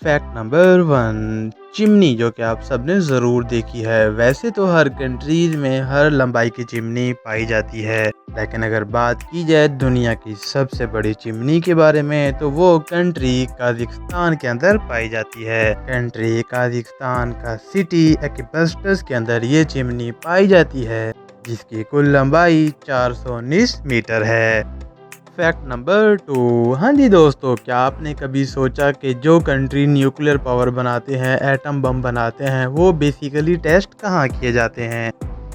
Fact number 1, chimney जो कि आप सबने ज़रूर देखी है। वैसे तो हर कंट्रीज में हर लंबाई की चिमनी पाई जाती है, लेकिन अगर बात की जाए दुनिया की सबसे बड़ी चिमनी के बारे में तो वो कंट्री कजाकिस्तान के अंदर पाई जाती है। कंट्री कजाकिस्तान का सिटी एक्बस्टस के अंदर ये चिमनी पाई जाती है, जिसकी कुल लंबाई 419 मीटर है। फैक्ट नंबर 2, हाँ जी दोस्तों, क्या आपने कभी सोचा कि जो कंट्री न्यूक्लियर पावर बनाते हैं, एटम बम बनाते हैं, वो बेसिकली टेस्ट कहाँ किए जाते हैं?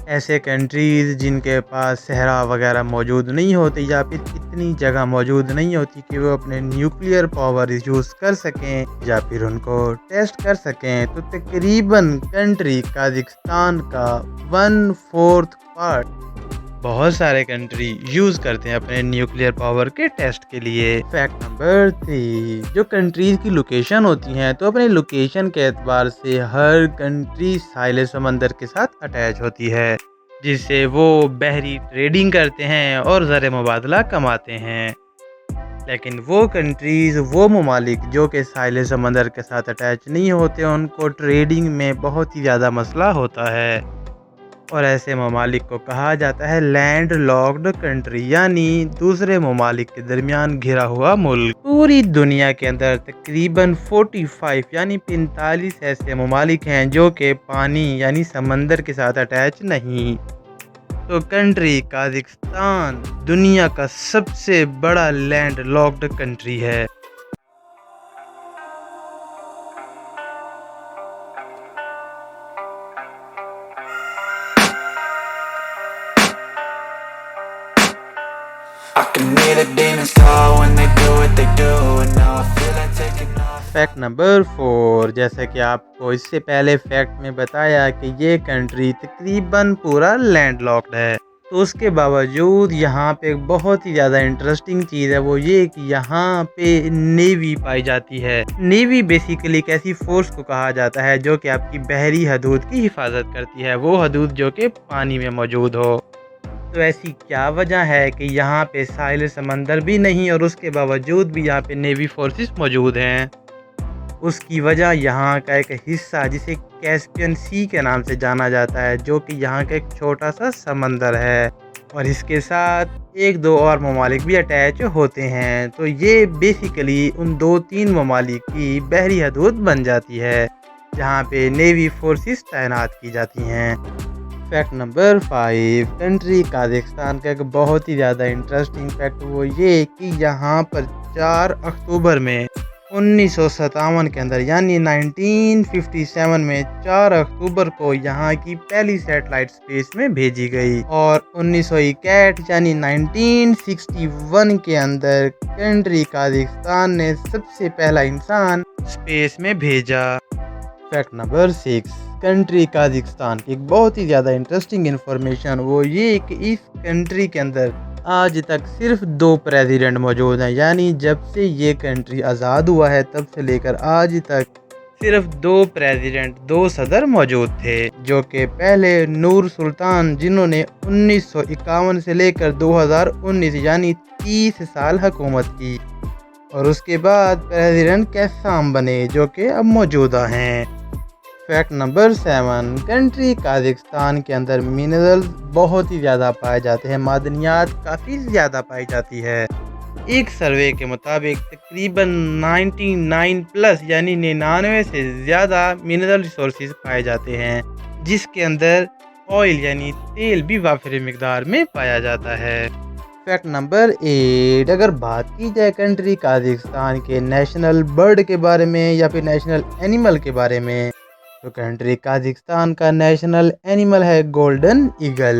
ऐसे कंट्रीज़ जिनके पास सहरा वगैरह मौजूद नहीं होते या फिर इतनी जगह मौजूद नहीं होती कि वो अपने न्यूक्लियर पावर यूज़ कर सकें या फिर उनको टेस्ट कर सकें, तो तकरीबन कंट्री कजाकिस्तान का 1/4 पार्ट बहुत सारे कंट्री यूज़ करते हैं अपने न्यूक्लियर पावर के टेस्ट के लिए। फैक्ट नंबर 3, जो कंट्रीज़ की लोकेशन होती हैं तो अपने लोकेशन के एतबार से हर कंट्री साहिल समंदर के साथ अटैच होती है, जिससे वो बहरी ट्रेडिंग करते हैं और ज़र मुबादला कमाते हैं। लेकिन वो कंट्रीज़, वो ममालिक जो कि साहिल समंदर के साथ अटैच नहीं होते, उनको ट्रेडिंग में बहुत ही ज़्यादा मसला होता है और ऐसे ममालिक को कहा जाता है लैंड लॉक्ड कंट्री, यानी दूसरे ममालिक के दरमियान घिरा हुआ मुल्क। पूरी दुनिया के अंदर तकरीबन 45 यानी 45 ऐसे ममालिक हैं जो कि पानी यानी समंदर के साथ अटैच नहीं। तो कंट्री कजाकिस्तान दुनिया का सबसे बड़ा लैंड लॉक्ड कंट्री है। फैक्ट नंबर 4, जैसा कि आपको इससे पहले फैक्ट में बताया कि ये कंट्री तकरीबन पूरा लैंड लॉक्ड है, तो उसके बावजूद यहाँ पे एक बहुत ही ज़्यादा इंटरेस्टिंग चीज़ है, वो ये कि यहाँ पे नेवी पाई जाती है। नेवी बेसिकली एक ऐसी फोर्स को कहा जाता है जो कि आपकी बहरी हदूद की हिफाजत करती है, वो हदूद जो कि पानी में मौजूद हो। तो ऐसी क्या वजह है कि यहाँ पे साहिल समंदर भी नहीं और उसके बावजूद भी यहाँ पे नेवी फोर्सेस मौजूद हैं? उसकी वजह यहाँ का एक हिस्सा जिसे कैस्पियन सी के नाम से जाना जाता है, जो कि यहाँ का एक छोटा सा समंदर है और इसके साथ एक दो और ममालिक भी अटैच होते हैं। तो ये बेसिकली उन 2-3 ममालिक की बहरी हदूद बन जाती है जहाँ पे नेवी फोर्सेस तैनात की जाती हैं। फैक्ट नंबर 5, कंट्री कजाकिस्तान का एक बहुत ही ज़्यादा इंटरेस्टिंग फैक्ट वो ये कि यहाँ पर 4 अक्टूबर में 1957 के अंदर यानी 1957 में 4 अक्टूबर को यहाँ की पहली सैटेलाइट स्पेस में भेजी गई और 1961 यानी 1961 के अंदर कंट्री कजाकिस्तान ने सबसे पहला इंसान स्पेस में भेजा। फैक्ट नंबर 6, कंट्री कजाकिस्तान की एक बहुत ही ज़्यादा इंटरेस्टिंग इन्फॉर्मेशन वो ये कि इस कंट्री के अंदर आज तक सिर्फ 2 प्रेसिडेंट मौजूद हैं, यानी जब से ये कंट्री आज़ाद हुआ है तब से लेकर आज तक सिर्फ 2 प्रेसिडेंट, 2 सदर मौजूद थे, जो कि पहले नूर सुल्तान जिन्होंने 1951 से लेकर 2019 यानी 30 साल हुकूमत की और उसके बाद प्रेसिडेंट कैसाम बने जो कि अब मौजूदा हैं। फैक्ट नंबर 7, कंट्री कजाकिस्तान के अंदर मिनरल्स बहुत ही ज़्यादा पाए जाते हैं, मादनियात काफ़ी ज़्यादा पाई जाती है। एक सर्वे के मुताबिक तकरीबन 99 प्लस यानी 99 से ज़्यादा मिनरल रिसोर्सेज पाए जाते हैं, जिसके अंदर ऑयल यानी तेल भी वाफिर मिकदार में पाया जाता है। फैक्ट नंबर 8, अगर बात की जाए कंट्री कजाकिस्तान के नेशनल बर्ड के बारे में या फिर नेशनल एनिमल के बारे में, तो कंट्री कजाकिस्तान का नेशनल एनिमल है गोल्डन ईगल।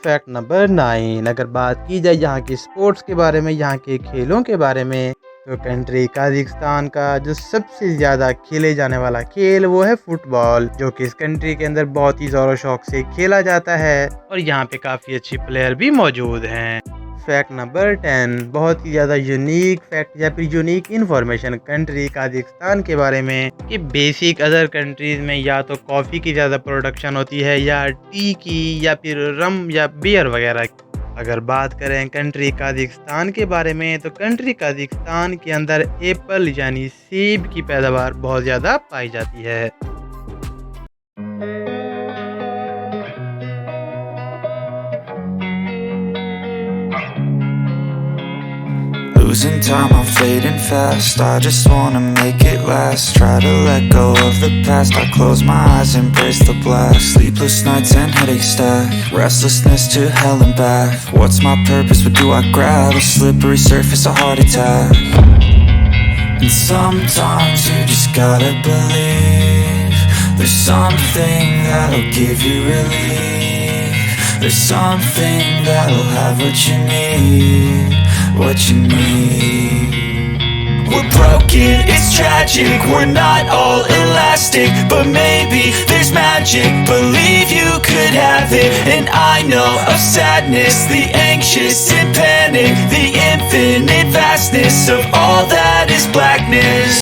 फैक्ट नंबर 9, अगर बात की जाए यहाँ के स्पोर्ट्स के बारे में, यहाँ के खेलों के बारे में, तो कंट्री कजाकिस्तान का जो सबसे ज़्यादा खेले जाने वाला खेल वो है फुटबॉल, जो कि इस कंट्री के अंदर बहुत ही ज़ोरों शौक से खेला जाता है और यहाँ पे काफ़ी अच्छी प्लेयर भी मौजूद हैं। फैक्ट नंबर 10, बहुत ही ज़्यादा यूनिक फैक्ट या फिर यूनिक इन्फॉर्मेशन कंट्री कजाकिस्तान के बारे में कि बेसिक अदर कंट्रीज़ में या तो कॉफ़ी की ज़्यादा प्रोडक्शन होती है या टी की या फिर रम या बियर वगैरह की। अगर बात करें कंट्री कजाकिस्तान के बारे में तो कंट्री कजाकिस्तान के अंदर एप्पल यानी सेब की पैदावार बहुत ज़्यादा पाई जाती है। Losing time, I'm fading fast. I just wanna make it last. Try to let go of the past. I close my eyes, embrace the blast. Sleepless nights and headaches stack. Restlessness to hell and back. What's my purpose? What do I grab? A slippery surface, a heart attack. And sometimes you just gotta believe there's something that'll give you relief. There's something that'll have what you need. What you need. We're broken, it's tragic. We're not all elastic, but maybe there's magic. Believe you could have it. And I know of sadness, the anxious and panic, the infinite vastness of all that is blackness.